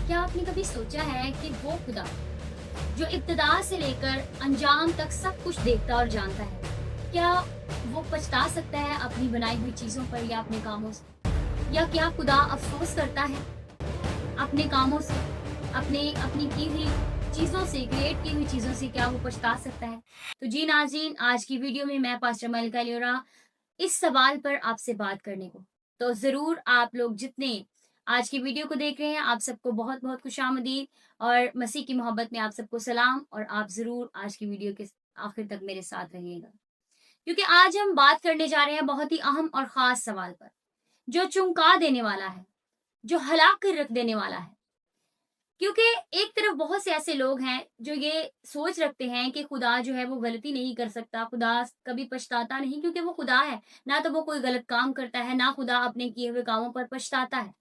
क्या आपने कभी सोचा है कि वो खुदा जो इब्तिदा से लेकर अंजाम तक सब कुछ देखता और जानता है, क्या वो पछता सकता है अपनी बनाई हुई चीज़ों पर या अपने कामों से? या क्या खुदा अफ़सोस करता है अपने कामों से, अपने अपनी की हुई चीज़ों से, क्रिएट की हुई चीज़ों से क्या वो पछता सकता है? तो जी नाज़रीन, आज की वीडियो में मैं पास्टर मल्लिका लियोरा इस सवाल पर आपसे बात करने को। तो ज़रूर आप लोग जितने आज की वीडियो को देख रहे हैं, आप सबको बहुत-बहुत खुशामदीद और मसीह की मोहब्बत में आप सबको सलाम और आप ज़रूर आज की वीडियो के आखिर तक मेरे साथ रहिएगा। क्योंकि आज हम बात करने जा रहे हैं बहुत ही अहम और ख़ास सवाल पर, जो चौंका देने वाला है, जो हिला कर रख देने वाला है। क्योंकि एक तरफ बहुत से ऐसे लोग हैं जो ये सोच रखते हैं कि खुदा जो है वो गलती नहीं कर सकता, खुदा कभी पछताता नहीं क्योंकि वो खुदा है। ना तो वो कोई गलत काम करता है, ना खुदा अपने किए हुए कामों पर पछताता है।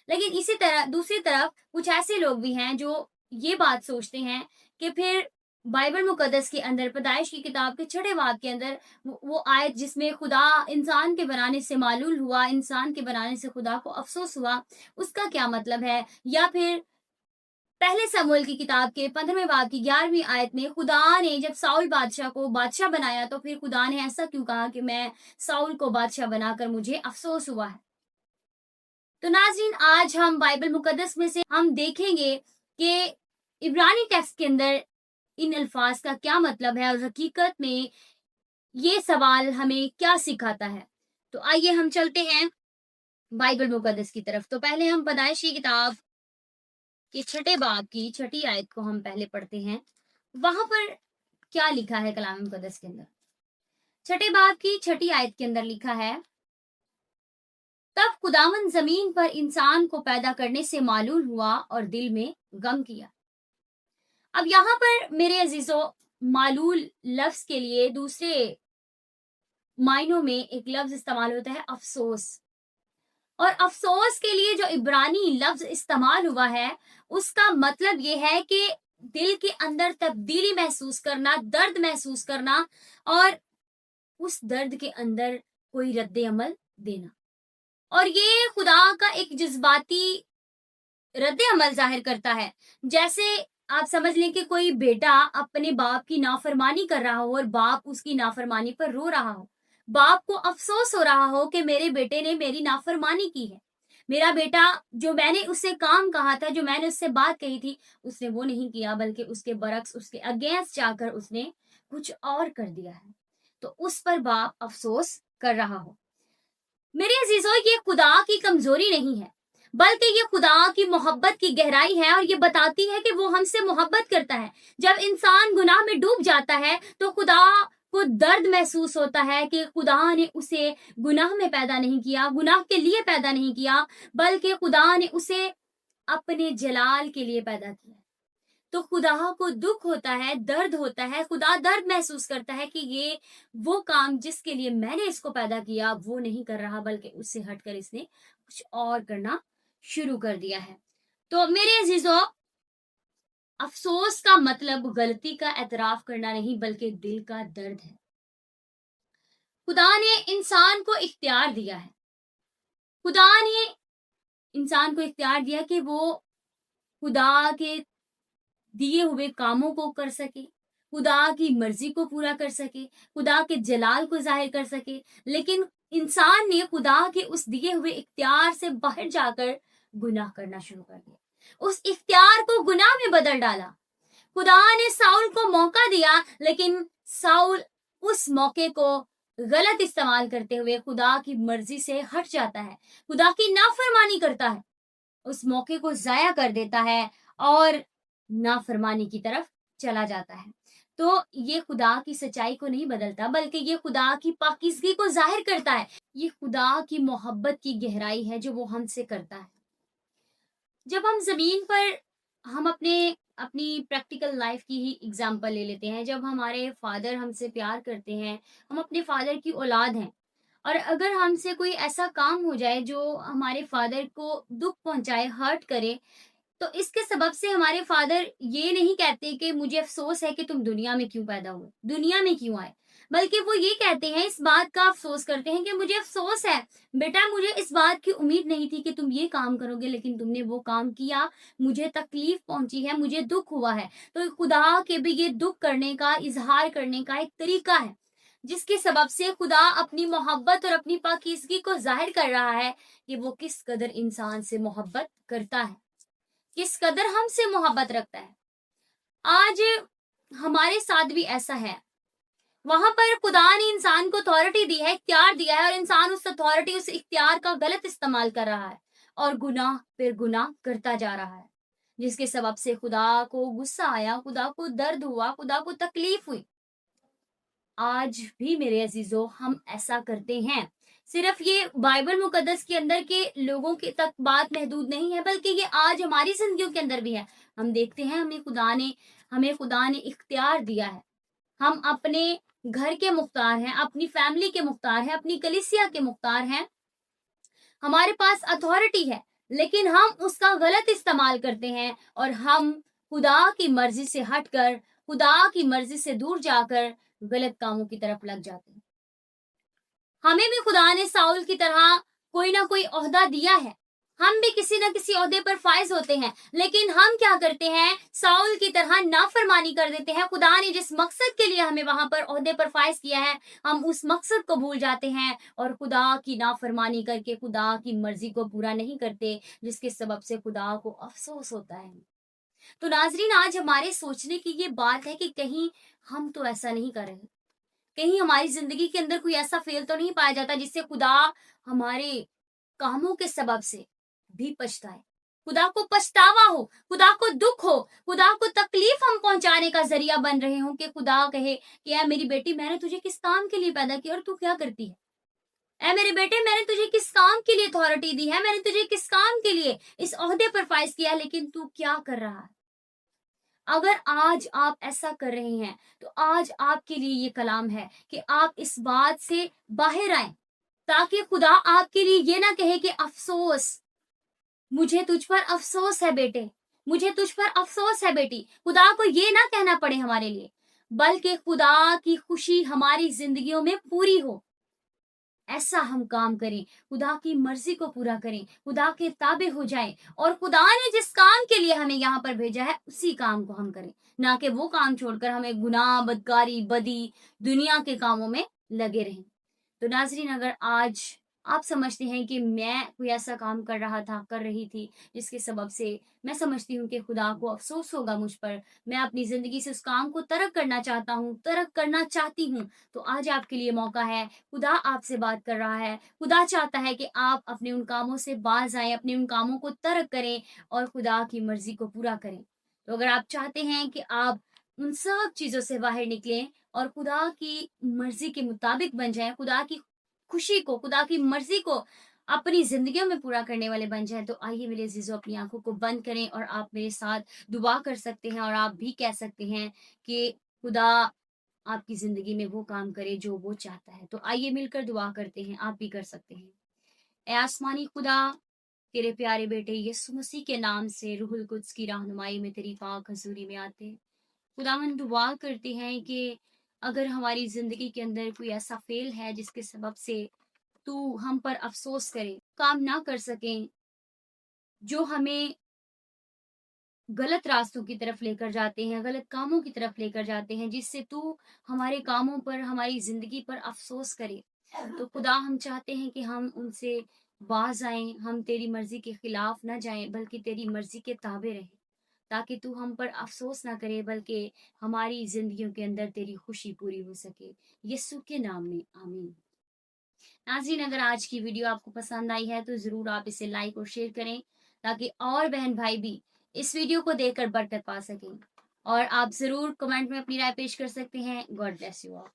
लेकिन इसी तरह दूसरी तरफ कुछ ऐसे लोग भी हैं जो ये बात सोचते हैं कि फिर बाइबल मुकद्दस के अंदर पैदाइश की किताब के 6 बाब के अंदर वो आयत जिसमें खुदा इंसान के बनाने से मालूल हुआ, इंसान के बनाने से खुदा को अफ़सोस हुआ, उसका क्या मतलब है? या फिर पहले शमूएल की किताब के 15वें बाब की 11वीं आयत में खुदा ने जब साउल बादशाह को बादशाह बनाया तो फिर खुदा ने ऐसा क्यों कहा कि मैं साउल को बादशाह बनाकर मुझे अफ़सोस हुआ है। तो नाज़रीन, आज हम बाइबल मुकद्दस में से हम देखेंगे कि इब्रानी टेक्स्ट के अंदर इन अल्फाज का क्या मतलब है और हकीकत में ये सवाल हमें क्या सिखाता है। तो आइए हम चलते हैं बाइबल मुकद्दस की तरफ। तो पहले हम पैदाइश की किताब के 6 बाब की 6 आयत को हम पहले पढ़ते हैं। वहां पर क्या लिखा है कलाम मुकद्दस के अंदर? 6 बाब की 6 आयत के अंदर लिखा है, तब खुदावन जमीन पर इंसान को पैदा करने से मालूल हुआ और दिल में गम किया। अब यहाँ पर मेरे अजीजों, मालूल लफ्ज के लिए दूसरे मायनों में एक लफ्ज इस्तेमाल होता है अफसोस। और अफसोस के लिए जो इब्रानी लफ्ज इस्तेमाल हुआ है उसका मतलब ये है कि दिल के अंदर तब्दीली महसूस करना, दर्द महसूस करना और उस दर्द के अंदर कोई रद्द अमल देना। और ये खुदा का एक जज्बाती रद्द अमल जाहिर करता है। जैसे आप समझ लें कि कोई बेटा अपने बाप की नाफरमानी कर रहा हो और बाप उसकी नाफरमानी पर रो रहा हो। बाप को अफसोस हो रहा हो कि मेरे बेटे ने मेरी नाफरमानी की है। मेरा बेटा, जो मैंने उससे काम कहा था, जो मैंने उससे बात कही थी, उसने वो नहीं किया बल्कि उसके बरक्स, उसके अगेंस्ट जाकर उसने कुछ और कर दिया है। तो उस पर बाप अफसोस कर रहा हो। मेरे अजीजों, ये खुदा की कमजोरी नहीं है बल्कि ये खुदा की मोहब्बत की गहराई है और ये बताती है कि वो हमसे मोहब्बत करता है। जब इंसान गुनाह में डूब जाता है तो खुदा को दर्द महसूस होता है कि खुदा ने उसे गुनाह में पैदा नहीं किया, गुनाह के लिए पैदा नहीं किया, बल्कि खुदा ने उसे अपने जलाल के लिए पैदा किया। तो खुदा को दुख होता है, दर्द होता है, खुदा दर्द महसूस करता है कि ये वो काम जिसके लिए मैंने इसको पैदा किया वो नहीं कर रहा, बल्कि उससे हटकर इसने कुछ और करना शुरू कर दिया है। तो मेरे अजीजों, अफसोस का मतलब गलती का एतराफ करना नहीं बल्कि दिल का दर्द है। खुदा ने इंसान को इख्तियार दिया है। खुदा ने इंसान को इख्तियार दिया कि वो खुदा के दिए हुए कामों को कर सके, खुदा की मर्जी को पूरा कर सके, खुदा के जलाल को जाहिर कर सके। लेकिन इंसान ने खुदा के उस दिए हुए इख्तियार से बाहर जाकर गुनाह करना शुरू कर दिया, उस इख्तियार को गुनाह में बदल डाला। खुदा ने साउल को मौका दिया लेकिन साउल उस मौके को गलत इस्तेमाल करते हुए खुदा की मर्जी से हट जाता है, खुदा की नाफरमानी करता है, उस मौके को जाया कर देता है और नाफरमानी की तरफ चला जाता है। तो ये खुदा की सच्चाई को नहीं बदलता बल्कि ये खुदा की पाकीज़गी को जाहिर करता है। ये खुदा की मोहब्बत की गहराई है जो वो हमसे करता है। जब हम जमीन पर हम अपनी प्रैक्टिकल लाइफ की ही एग्जांपल ले लेते हैं। जब हमारे फादर हमसे प्यार करते हैं, हम अपने फादर की औलाद हैं, और अगर हमसे कोई ऐसा काम हो जाए जो हमारे फादर को दुख पहुंचाए, हर्ट करे, तो इसके सबब से हमारे फादर ये नहीं कहते कि मुझे अफ़सोस है कि तुम दुनिया में क्यों पैदा हुए, दुनिया में क्यों आए, बल्कि वो ये कहते हैं, इस बात का अफ़सोस करते हैं कि मुझे अफ़सोस है, बेटा मुझे इस बात की उम्मीद नहीं थी कि तुम ये काम करोगे, लेकिन तुमने वो काम किया, मुझे तकलीफ़ पहुँची है, मुझे दुःख हुआ है। तो खुदा के भी ये दुःख करने का, इज़हार करने का एक तरीका है, जिसके सबब से खुदा अपनी मोहब्बत और अपनी पाकीज़गी को ज़ाहिर कर रहा है कि वो किस कदर इंसान से मोहब्बत करता है, किस कदर हमसे मोहब्बत रखता है। आज हमारे साथ भी ऐसा है। वहाँ पर खुदा ने इंसान को अथॉरिटी दी है, इख्तियार दिया है, और इंसान उस अथॉरिटी, उस इख्तियार का गलत इस्तेमाल कर रहा है और गुनाह फिर गुनाह करता जा रहा है, जिसके सबब से खुदा को गुस्सा आया, खुदा को दर्द हुआ, खुदा को तकलीफ हुई। आज भी मेरे अजीजों हम ऐसा करते हैं। सिर्फ ये बाइबल मुकद्दस के अंदर के लोगों के तक बात महदूद नहीं है, बल्कि ये आज हमारी जिंदगियों के अंदर भी है। हम देखते हैं हमें खुदा ने इख्तियार दिया है। हम अपने घर के मुख्तार हैं, अपनी फैमिली के मुख्तार हैं, अपनी कलीसिया के मुख्तार हैं। हमारे पास अथॉरिटी है, लेकिन हम उसका गलत इस्तेमाल करते हैं और हम खुदा की मर्जी से हटकर, खुदा की मर्जी से दूर जाकर गलत कामों की तरफ लग जाते हैं। हमें भी खुदा ने साउल की तरह कोई ना कोई ओहदा दिया है। हम भी किसी न किसी ओहदे पर फाइज होते हैं, लेकिन हम क्या करते हैं, साउल की तरह नाफरमानी कर देते हैं। खुदा ने जिस मकसद के लिए हमें वहां पर ओहदे पर फाइज किया है, हम उस मकसद को भूल जाते हैं और खुदा की नाफरमानी करके खुदा की मर्जी को पूरा नहीं करते, जिसके सबब से खुदा को अफसोस होता है। तो नाजरीन, आज हमारे सोचने की ये बात है कि कहीं हम तो ऐसा नहीं कर रहे, कहीं हमारी जिंदगी के अंदर कोई ऐसा फेल तो नहीं पाया जाता जिससे खुदा हमारे कामों के सबब से भी पछताए, खुदा को पछतावा हो, खुदा को दुख हो, खुदा को तकलीफ हम पहुंचाने का जरिया बन रहे हो कि खुदा कहे कि ऐ मेरी बेटी, मैंने तुझे किस काम के लिए पैदा किया और तू क्या करती है। ऐ मेरे बेटे, मैंने तुझे किस काम के लिए अथॉरिटी दी है, मैंने तुझे किस काम के लिए इस ओहदे पर फाइज किया, लेकिन तू क्या कर रहा है। अगर आज आप ऐसा कर रहे हैं तो आज आपके लिए ये कलाम है कि आप इस बात से बाहर आए, ताकि खुदा आपके लिए ये ना कहे कि अफसोस, मुझे तुझ पर अफसोस है बेटे, मुझे तुझ पर अफसोस है बेटी। खुदा को ये ना कहना पड़े हमारे लिए, बल्कि खुदा की खुशी हमारी जिंदगियों में पूरी हो, ऐसा हम काम करें, खुदा की मर्जी को पूरा करें, खुदा के ताबे हो जाएं और खुदा ने जिस काम के लिए हमें यहाँ पर भेजा है उसी काम को हम करें, ना कि वो काम छोड़कर हमें गुनाह, बदकारी, बदी, दुनिया के कामों में लगे रहें। तो नाजरीन, अगर आज आप समझते हैं कि मैं कोई ऐसा काम कर रहा था, कर रही थी, जिसके सबब से मैं समझती हूँ कि खुदा को अफसोस होगा मुझ पर, मैं अपनी जिंदगी से उस काम को तर्क करना चाहता हूँ, तर्क करना चाहती हूँ, तो आज आपके लिए मौका है। खुदा आपसे बात कर रहा है, खुदा चाहता है कि आप अपने उन कामों से बाज आए, अपने उन कामों को तर्क करें और खुदा की मर्जी को पूरा करें। तो अगर आप चाहते हैं कि आप उन सब चीजों से बाहर निकलें और खुदा की मर्जी के मुताबिक बन जाएं, खुदा की खुशी को, खुदा की मर्जी को अपनी जिंदगियों में पूरा करने वाले बन जाएं, तो आइए मेरे अजीजों, अपनी आंखों को बंद करें और आप मेरे साथ दुआ कर सकते हैं और आप भी कह सकते हैं कि खुदा आपकी जिंदगी में वो काम करे जो वो चाहता है। तो आइए मिलकर दुआ करते हैं, आप भी कर सकते हैं। ए आसमानी खुदा, तेरे प्यारे बेटे यीशु मसीह के नाम से रूहुल कुद्स की रहनुमाई में तेरी पाक हजूरी में आते हैं। खुदावन, दुआ करते हैं कि अगर हमारी जिंदगी के अंदर कोई ऐसा फेल है जिसके सबब से तू हम पर अफसोस करे, काम ना कर सकें, जो हमें गलत रास्तों की तरफ लेकर जाते हैं, गलत कामों की तरफ लेकर जाते हैं, जिससे तू हमारे कामों पर, हमारी जिंदगी पर अफसोस करे, तो खुदा हम चाहते हैं कि हम उनसे बाज आएं, हम तेरी मर्जी के खिलाफ ना जाएं, बल्कि तेरी मर्जी के ताबे रहें, ताकि तू हम पर अफसोस ना करे, बल्कि हमारी जिंदगियों के अंदर तेरी खुशी पूरी हो सके। यीशु के नाम में आमीन। नाज़रीन, अगर आज की वीडियो आपको पसंद आई है तो जरूर आप इसे लाइक और शेयर करें, ताकि और बहन भाई भी इस वीडियो को देखकर बरकत पा सकें। और आप जरूर कमेंट में अपनी राय पेश कर सकते हैं। God bless you all.